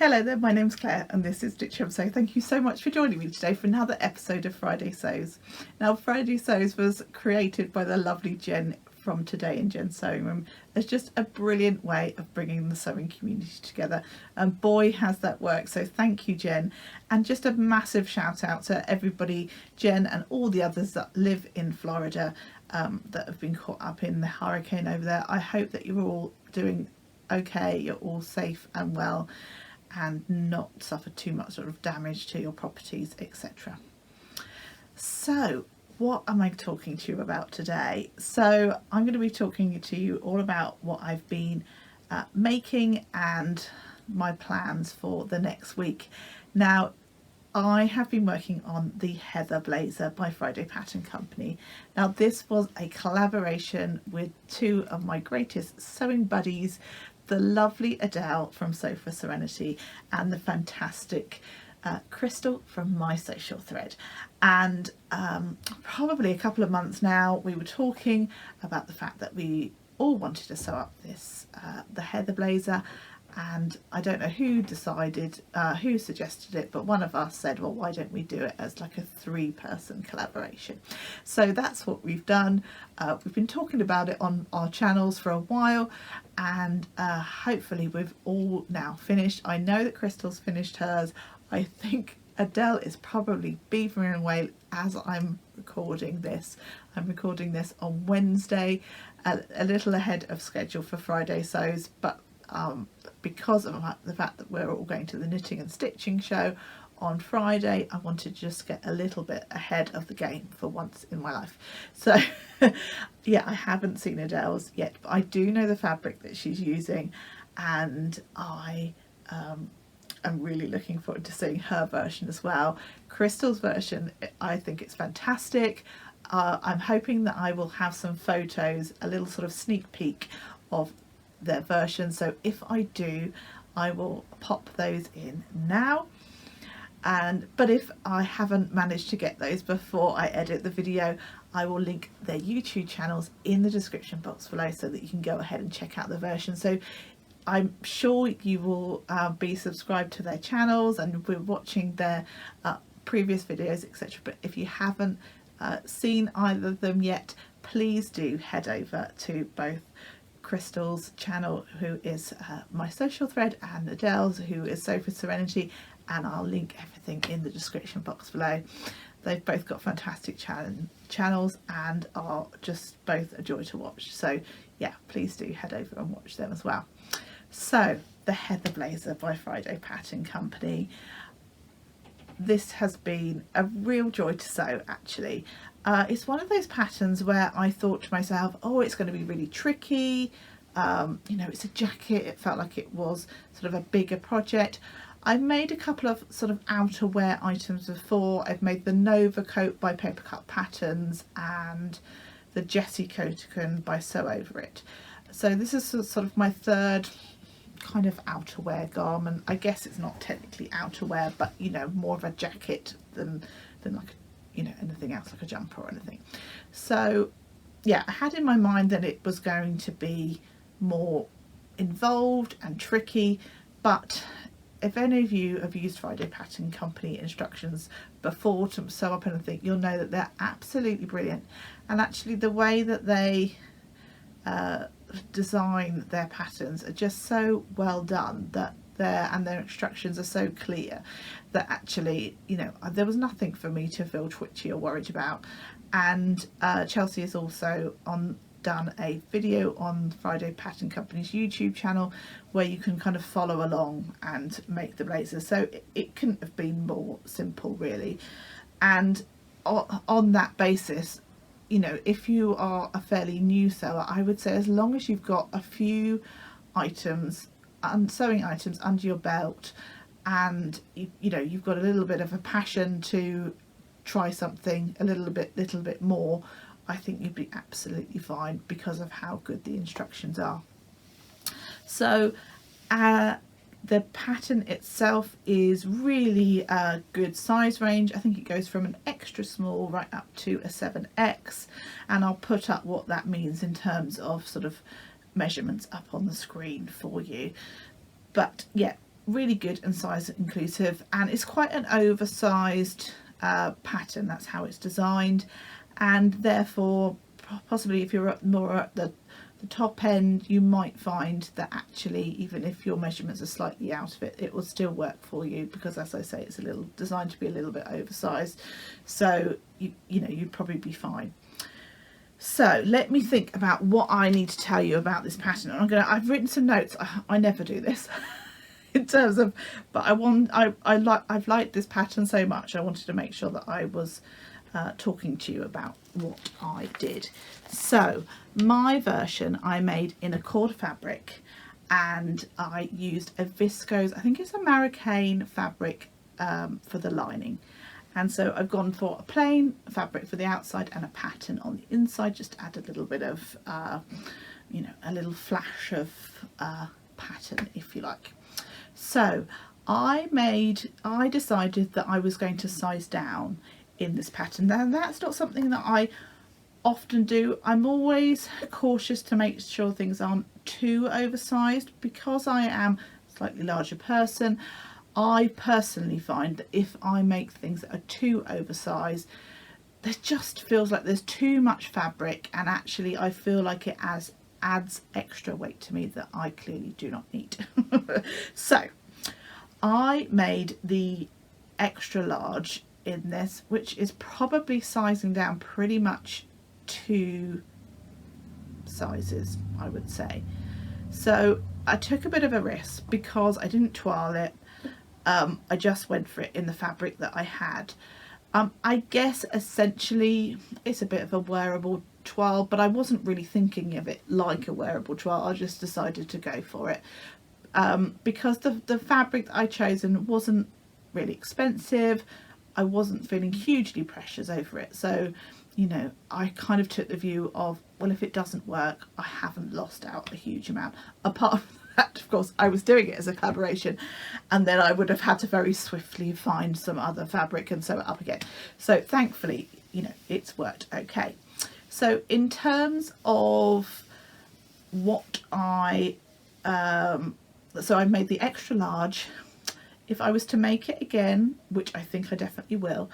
Hello there, my name's Claire and this is Stitch Up. So thank you so much for joining me today for another episode of Friday Sews. Now Friday Sews was created by the lovely Jen from Today in Jen's Sewing Room as just a brilliant way of bringing the sewing community together, and boy has that worked. So thank you, Jen, and just a massive shout out to everybody, Jen and all the others that live in Florida that have been caught up in the hurricane over there. I hope that you're all doing okay, you're all safe and well and not suffer too much sort of damage to your properties, etc. So what am I talking to you about today? So I'm going to be talking to you all about what I've been making and my plans for the next week. Now I have been working on the Heather Blazer by Friday Pattern Company. Now this was a collaboration with two of my greatest sewing buddies, the lovely Adele from Sew for Serenity and the fantastic Crystal from My Social Thread. And probably a couple of months now we were talking about the fact that we all wanted to sew up this the Heather Blazer, and I don't know who decided, who suggested it, but one of us said, well, why don't we do it as like a 3-person collaboration? So that's what we've done. We've been talking about it on our channels for a while, and hopefully we've all now finished. I know that Crystal's finished hers. I think Adele is probably beavering away as I'm recording this. I'm recording this on Wednesday, a little ahead of schedule for Friday Sews, but because of the fact that we're all going to the knitting and stitching show on Friday, I wanted to just get a little bit ahead of the game for once in my life. So yeah, I haven't seen Adele's yet, but I do know the fabric that she's using, and I am really looking forward to seeing her version as well. Crystal's version, I think it's fantastic. I'm hoping that I will have some photos, a little sort of sneak peek of their version, so if I do I will pop those in now, but if I haven't managed to get those before I edit the video, I will link their YouTube channels in the description box below so that you can go ahead and check out the version. So I'm sure you will be subscribed to their channels and we're watching their previous videos, etc. But if you haven't seen either of them yet, please do head over to both Crystal's channel, who is My Social Thread, and Adele's, who is Sew for Serenity, and I'll link everything in the description box below. They've both got fantastic channels and are just both a joy to watch, so yeah, please do head over and watch them as well. So the Heather Blazer by Friday Pattern Company, this has been a real joy to sew actually. It's one of those patterns where I thought to myself, oh, it's going to be really tricky, you know, it's a jacket, it felt like it was sort of a bigger project. I've made a couple of sort of outerwear items before. I've made the Nova coat by Paper Cut Patterns and the Jessie Coatican by Sew Over It. So this is sort of my third kind of outerwear garment. I guess it's not technically outerwear, but you know, more of a jacket than like a, you know, anything else like a jumper or anything. So yeah, I had in my mind that it was going to be more involved and tricky, but if any of you have used Friday Pattern Company instructions before to sew up anything, you'll know that they're absolutely brilliant. And actually the way that they design their patterns are just so well done, that their instructions are so clear that actually, you know, there was nothing for me to feel twitchy or worried about. And Chelsea has also done a video on Friday Pattern Company's YouTube channel where you can kind of follow along and make the blazer, so it couldn't have been more simple really. And on that basis, you know, if you are a fairly new sewer, I would say as long as you've got a few items and sewing items under your belt, and you know, you've got a little bit of a passion to try something a little bit more, I think you'd be absolutely fine because of how good the instructions are. So the pattern itself is really a good size range. I think it goes from an extra small right up to a 7X, and I'll put up what that means in terms of sort of measurements up on the screen for you. But yeah, really good and size inclusive, and it's quite an oversized pattern. That's how it's designed, and therefore possibly if you're more at the top end, you might find that actually even if your measurements are slightly out of it, it will still work for you, because as I say, it's a little designed to be a little bit oversized, so you know, you'd probably be fine. So let me think about what I need to tell you about this pattern. I've written some notes. I never do this in terms of, but I've liked this pattern so much, I wanted to make sure that I was talking to you about what I did. So my version I made in a cord fabric, and I used a viscose, I think it's a Marrakein fabric for the lining. And so I've gone for a plain fabric for the outside and a pattern on the inside, just to add a little bit of, you know, a little flash of pattern, if you like. So I decided that I was going to size down in this pattern. Now that's not something that I often do. I'm always cautious to make sure things aren't too oversized, because I am a slightly larger person. I personally find that if I make things that are too oversized, there just feels like there's too much fabric, and actually I feel like it adds extra weight to me that I clearly do not need. So I made the extra large in this, which is probably sizing down pretty much 2 sizes, I would say. So I took a bit of a risk because I didn't toile it. I just went for it in the fabric that I had. I guess essentially it's a bit of a wearable toile, but I wasn't really thinking of it like a wearable toile. I just decided to go for it because the fabric that I chosen wasn't really expensive. I wasn't feeling hugely precious over it, so you know, I kind of took the view of, well, if it doesn't work, I haven't lost out a huge amount. Apart from that, of course, I was doing it as a collaboration, and then I would have had to very swiftly find some other fabric and sew it up again. So thankfully, you know, it's worked okay. So in terms of what I made the extra large. If I was to make it again, which I think I definitely will,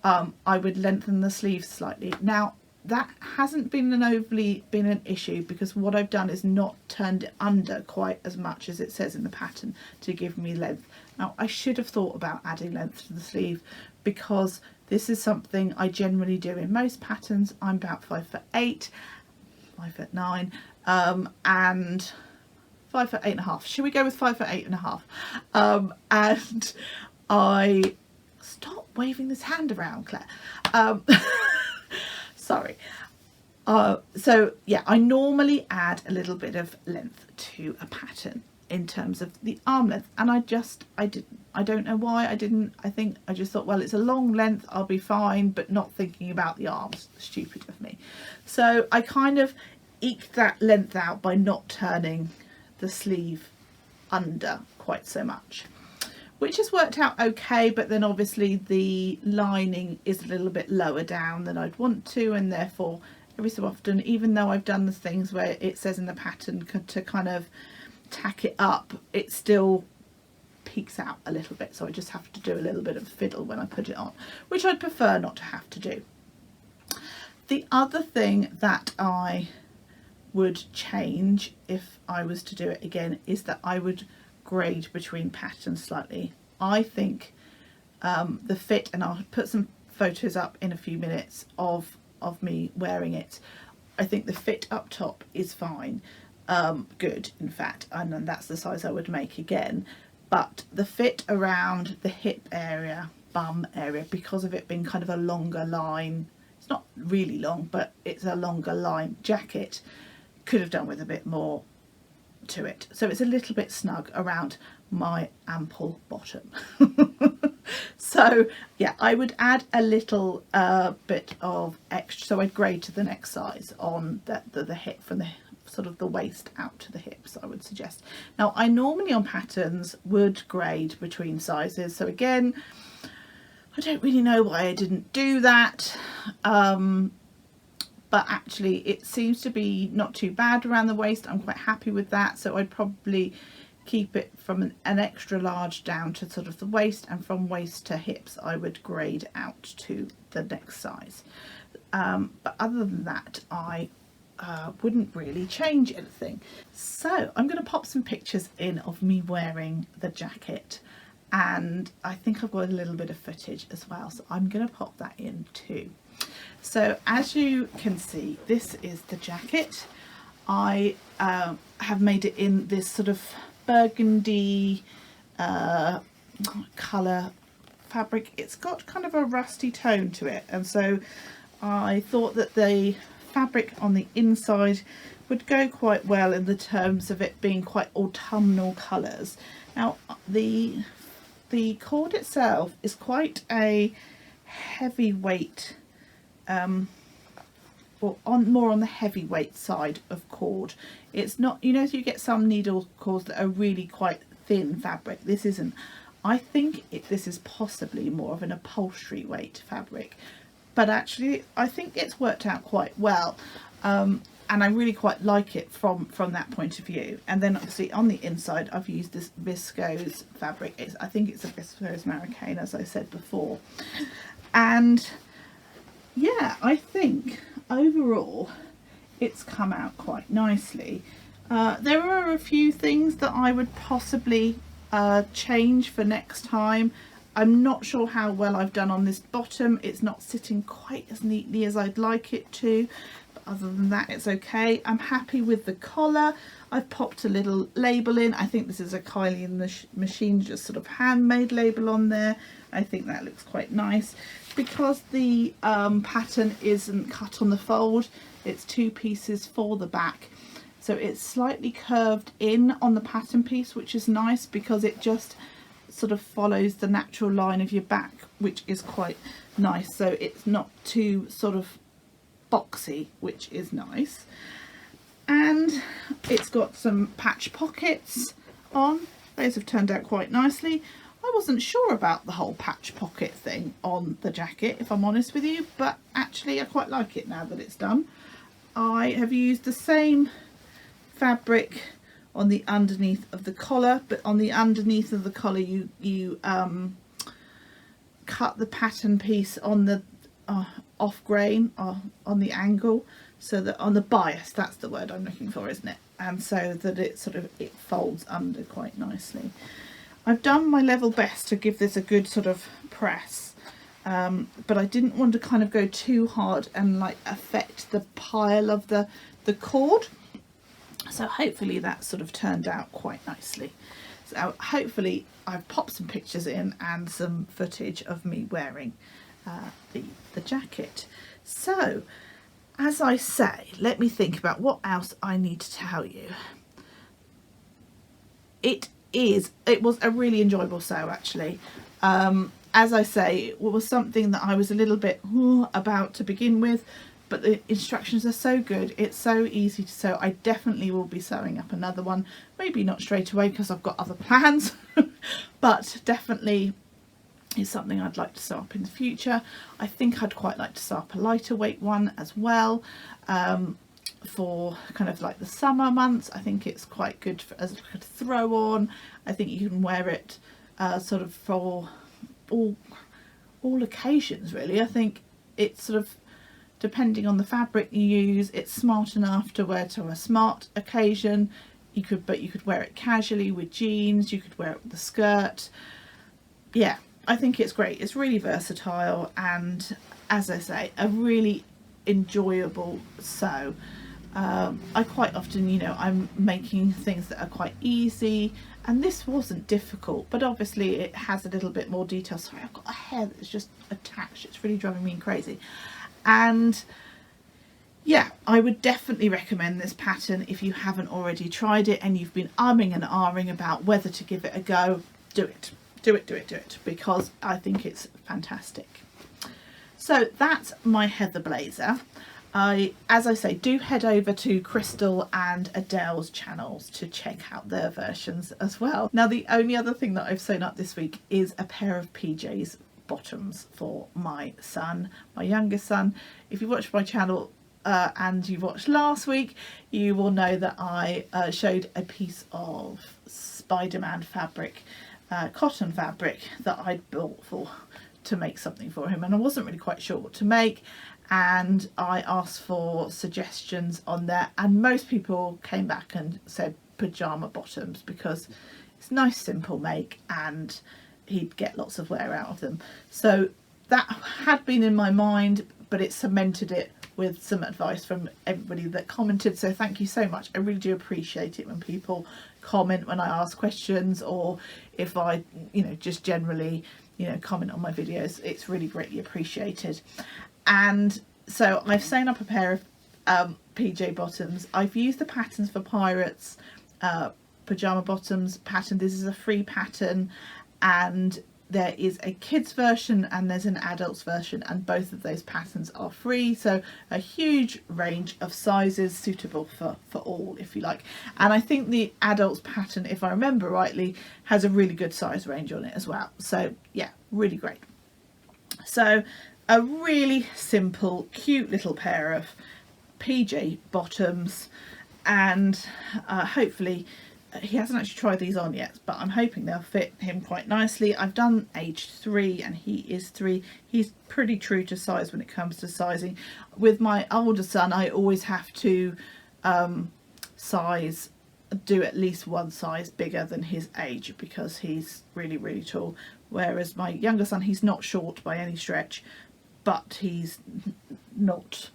I would lengthen the sleeves slightly. Now that hasn't been an issue, because what I've done is not turned it under quite as much as it says in the pattern to give me length. Now I should have thought about adding length to the sleeve, because this is something I generally do in most patterns. I'm about 5'8", 5'9", and 5'8.5". Should we go with 5'8.5"? And I stop waving this hand around, Claire. Sorry. So yeah, I normally add a little bit of length to a pattern in terms of the arm length, and I didn't. I don't know why I didn't. I think I just thought, well, it's a long length, I'll be fine, but not thinking about the arms. Stupid of me. So I kind of eked that length out by not turning the sleeve under quite so much, which has worked out okay, but then obviously the lining is a little bit lower down than I'd want to, and therefore every so often, even though I've done the things where it says in the pattern to kind of tack it up, it still peeks out a little bit, so I just have to do a little bit of fiddle when I put it on, which I'd prefer not to have to do. The other thing that I would change if I was to do it again is that I would grade between patterns slightly. I think the fit, and I'll put some photos up in a few minutes of me wearing it, I think the fit up top is fine, good in fact, and then that's the size I would make again. But the fit around the hip area, bum area, because of it being kind of a longer line, it's not really long, but it's a longer line jacket, could have done with a bit more to it. So it's a little bit snug around my ample bottom. So yeah, I would add a little bit of extra, so I'd grade to the next size on the hip, from the sort of the waist out to the hips, I would suggest. Now I normally on patterns would grade between sizes, so again, I don't really know why I didn't do that, but actually it seems to be not too bad around the waist. I'm quite happy with that, so I'd probably keep it from an extra large down to sort of the waist, and from waist to hips I would grade out to the next size. But other than that, I wouldn't really change anything. So I'm going to pop some pictures in of me wearing the jacket, and I think I've got a little bit of footage as well, so I'm going to pop that in too. So as you can see, this is the jacket. I have made it in this sort of burgundy colour fabric. It's got kind of a rusty tone to it, and so I thought that the fabric on the inside would go quite well in the terms of it being quite autumnal colours. Now the cord itself is quite a heavyweight, or more on the heavyweight side of cord. It's not, you know, you get some needle cords that are really quite thin fabric. This isn't. I think this is possibly more of an upholstery weight fabric, but actually I think it's worked out quite well, and I really quite like it from that point of view. And then obviously on the inside I've used this viscose fabric. I think it's a viscose marocaine, as I said before. And yeah, I think overall it's come out quite nicely. There are a few things that I would possibly change for next time. I'm not sure how well I've done on this bottom. It's not sitting quite as neatly as I'd like it to, but other than that it's okay. I'm happy with the collar. I've popped a little label in. I think this is a Kylie in the Machine just sort of handmade label on there. I think that looks quite nice. Because the pattern isn't cut on the fold, it's 2 pieces for the back, so it's slightly curved in on the pattern piece, which is nice because it just sort of follows the natural line of your back, which is quite nice. So it's not too sort of boxy, which is nice. And it's got some patch pockets on. Those have turned out quite nicely. I wasn't sure about the whole patch pocket thing on the jacket, if I'm honest with you, but actually I quite like it now that it's done. I have used the same fabric on the underneath of the collar, but on the underneath of the collar you cut the pattern piece on the off grain, on the angle, so that on the bias, that's the word I'm looking for, isn't it? And so that it folds under quite nicely. I've done my level best to give this a good sort of press, but I didn't want to kind of go too hard and like affect the pile of the cord. So hopefully that sort of turned out quite nicely. So hopefully I've popped some pictures in and some footage of me wearing the jacket. So as I say, let me think about what else I need to tell you. It was a really enjoyable sew, actually. As I say, it was something that I was a little bit about to begin with, but the instructions are so good, it's so easy to sew. I definitely will be sewing up another one, maybe not straight away because I've got other plans, but definitely is something I'd like to sew up in the future. I think I'd quite like to sew up a lighter weight one as well, for kind of like the summer months. I think it's quite good as a throw on. I think you can wear it sort of for all occasions, really. I think it's sort of depending on the fabric you use, it's smart enough to wear to a smart occasion. You could wear it casually with jeans, you could wear it with the skirt. Yeah, I think it's great. It's really versatile, and as I say, a really enjoyable sew. I quite often, you know, I'm making things that are quite easy, and this wasn't difficult, but obviously it has a little bit more detail. Sorry, I've got a hair that's just attached. It's really driving me crazy. And yeah, I would definitely recommend this pattern if you haven't already tried it and you've been umming and ahhing about whether to give it a go. Do it. Do it, do it, do it, because I think it's fantastic. So that's my heather blazer. As I say, do head over to Crystal and Adele's channels to check out their versions as well. Now, the only other thing that I've sewn up this week is a pair of PJs bottoms for my son, my youngest son. If you watch my channel, and you watched last week, you will know that I showed a piece of Spider-Man fabric, cotton fabric that I'd bought to make something for him, and I wasn't really quite sure what to make, and I asked for suggestions on there, and most people came back and said pajama bottoms, because it's a nice simple make and he'd get lots of wear out of them. So that had been in my mind, but it cemented it with some advice from everybody that commented, so thank you so much. I really do appreciate it when people comment when I ask questions, or if I just generally comment on my videos. It's really greatly appreciated. And so I've sewn up a pair of PJ bottoms. I've used the patterns for Pirates pajama bottoms pattern. This is a free pattern, and there is a kids version and there's an adults version, and both of those patterns are free, so a huge range of sizes suitable for all, if you like. And I think the adults pattern, if I remember rightly, has a really good size range on it as well, so yeah, really great. So a really simple cute little pair of PJ bottoms, and hopefully he hasn't actually tried these on yet, but I'm hoping they'll fit him quite nicely. I've done age 3 and he is 3. He's pretty true to size when it comes to sizing. With my older son, I always have to do at least one size bigger than his age, because he's really tall, whereas my younger son, he's not short by any stretch, but he's not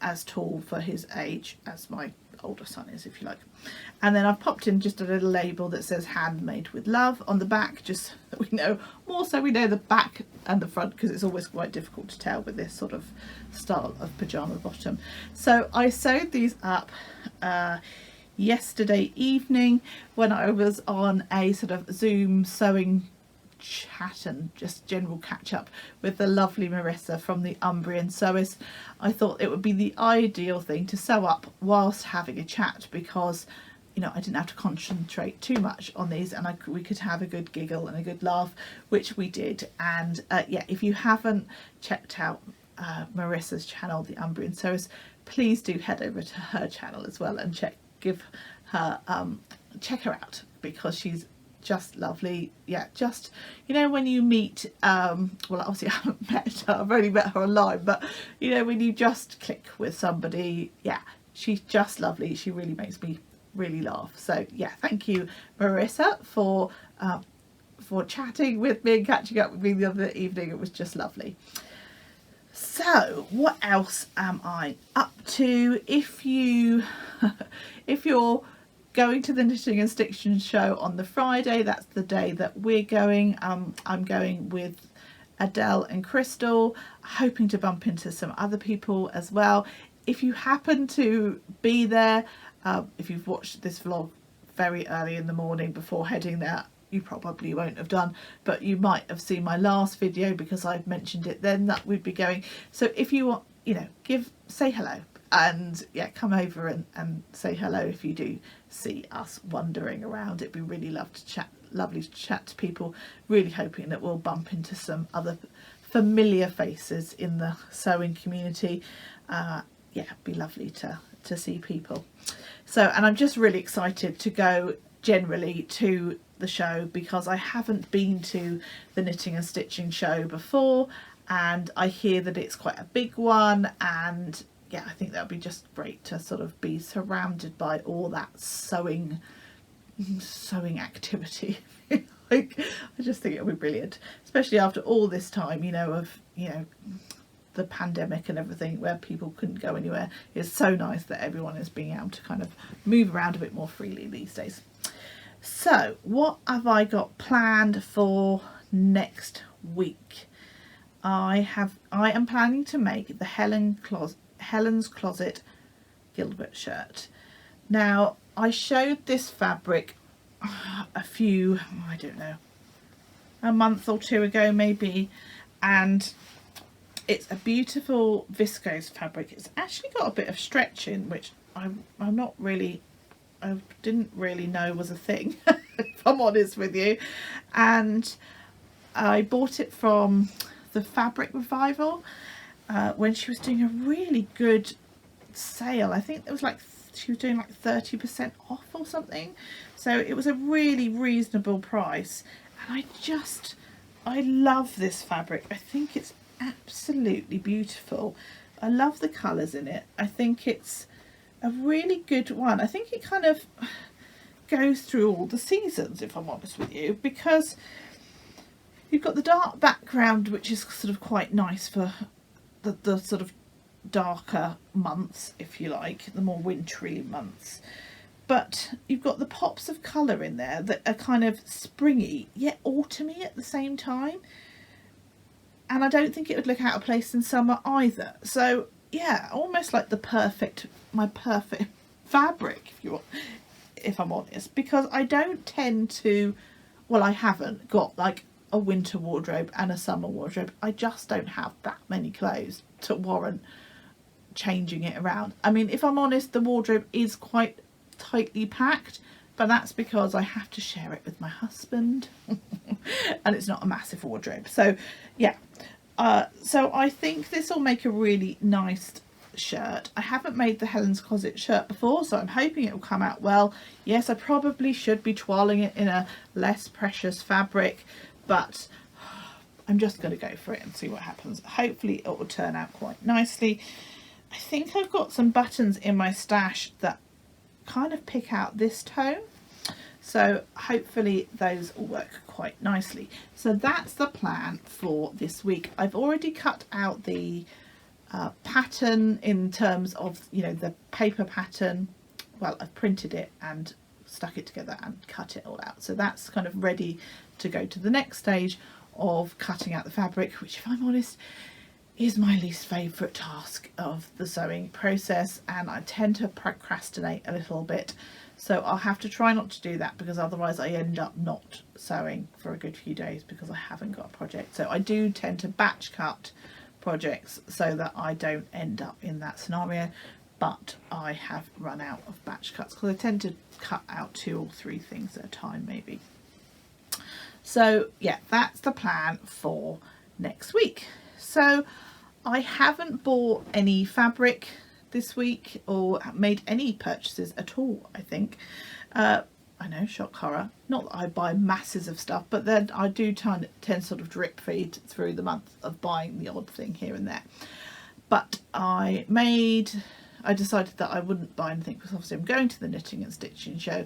as tall for his age as my older son is, if you like. And then I've popped in just a little label that says handmade with love on the back, just so that we know, more so we know the back and the front, because it's always quite difficult to tell with this sort of style of pajama bottom. So I sewed these up yesterday evening when I was on a sort of Zoom sewing chat and just general catch up with the lovely Marissa from the Umbrian Sewist. I thought it would be the ideal thing to sew up whilst having a chat, because I didn't have to concentrate too much on these, and we could have a good giggle and a good laugh, which we did. And yeah, if you haven't checked out Marissa's channel, the Umbrian Sewist, please do head over to her channel as well and check her out, because she's just lovely. Yeah, just when you meet well, obviously I haven't met her, I've only met her online, but when you just click with somebody, yeah, she's just lovely. She really makes me really laugh. So yeah, thank you Marissa for chatting with me and catching up with me the other evening. It was just lovely. So what else am I up to? If you're going to the Knitting and Stitching show on the Friday, that's the day that we're going. I'm going with Adele and Crystal, hoping to bump into some other people as well. If you happen to be there, if you've watched this vlog very early in the morning before heading there, you probably won't have done, but you might have seen my last video, because I've mentioned it then that we'd be going. So if you want, say hello, and yeah, come over and say hello if you do see us wandering around. It'd be really lovely to chat to people. Really hoping that we'll bump into some other familiar faces in the sewing community. Yeah, it'd be lovely to see people. So, and I'm just really excited to go generally to the show, because I haven't been to the Knitting and Stitching show before, and I hear that it's quite a big one, and yeah, I think that would be just great to sort of be surrounded by all that sewing activity. Like, I just think it would be brilliant, especially after all this time, of the pandemic and everything, where people couldn't go anywhere. It's so nice that everyone is being able to kind of move around a bit more freely these days. So what have I got planned for next week? I am planning to make the Helen's Closet Gilbert shirt. Now, I showed this fabric a month or two ago maybe, and it's a beautiful viscose fabric. It's actually got a bit of stretch in, which I didn't really know was a thing, if I'm honest with you. And I bought it from the Fabric Revival when she was doing a really good sale. I think it was like she was doing like 30% off or something, so it was a really reasonable price. And I love this fabric. I think it's absolutely beautiful. I love the colours in it. I think it's a really good one. I think it kind of goes through all the seasons, if I'm honest with you, because you've got the dark background, which is sort of quite nice for the sort of darker months, if you like, the more wintry months. But you've got the pops of colour in there that are kind of springy yet autumny at the same time. And I don't think it would look out of place in summer either. So yeah, almost like my perfect fabric, if I'm honest, because I don't tend to, well, I haven't got like a winter wardrobe and a summer wardrobe. I just don't have that many clothes to warrant changing it around. I mean, if I'm honest, the wardrobe is quite tightly packed, but that's because I have to share it with my husband and it's not a massive wardrobe. So yeah, so I think this will make a really nice shirt. I haven't made the Helen's Closet shirt before, so I'm hoping it will come out well. Yes, I probably should be toiling it in a less precious fabric, but I'm just going to go for it and see what happens. Hopefully it will turn out quite nicely. I think I've got some buttons in my stash that kind of pick out this tone, so hopefully those will work quite nicely. So that's the plan for this week. I've already cut out the pattern in terms of, you know, the paper pattern. Well, I've printed it and stuck it together and cut it all out, so that's kind of ready to go to the next stage of cutting out the fabric, which, if I'm honest, is my least favourite task of the sewing process, and I tend to procrastinate a little bit, so I'll have to try not to do that, because otherwise I end up not sewing for a good few days because I haven't got a project. So I do tend to batch cut projects so that I don't end up in that scenario, but I have run out of batch cuts because I tend to cut out 2 or 3 things at a time maybe. So yeah, that's the plan for next week. So I haven't bought any fabric this week or made any purchases at all, I think. I know, shock horror. Not that I buy masses of stuff, but then I do tend to sort of drip feed through the month of buying the odd thing here and there. But I decided that I wouldn't buy anything because obviously I'm going to the knitting and stitching show,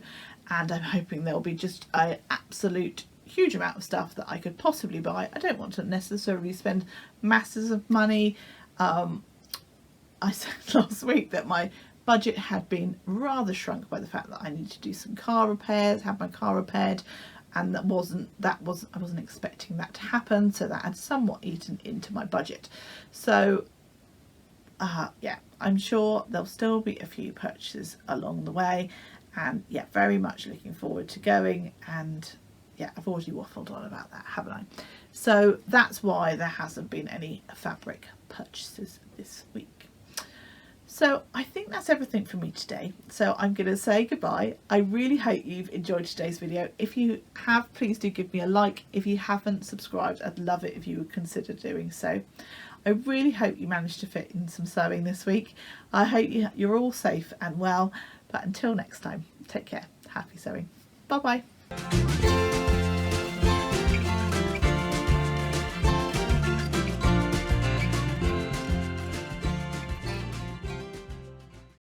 and I'm hoping there'll be just an absolute huge amount of stuff that I could possibly buy. I don't want to necessarily spend masses of money. I said last week that my budget had been rather shrunk by the fact that I need to do some car repairs, have my car repaired, and I wasn't expecting that to happen, so that had somewhat eaten into my budget. So yeah, I'm sure there'll still be a few purchases along the way, and yeah, very much looking forward to going. And yeah, I've already waffled on about that, haven't I? So that's why there hasn't been any fabric purchases this week. So I think that's everything for me today. So I'm going to say goodbye. I really hope you've enjoyed today's video. If you have, please do give me a like. If you haven't subscribed, I'd love it if you would consider doing so. I really hope you managed to fit in some sewing this week. I hope you're all safe and well. But until next time, take care. Happy sewing. Bye bye.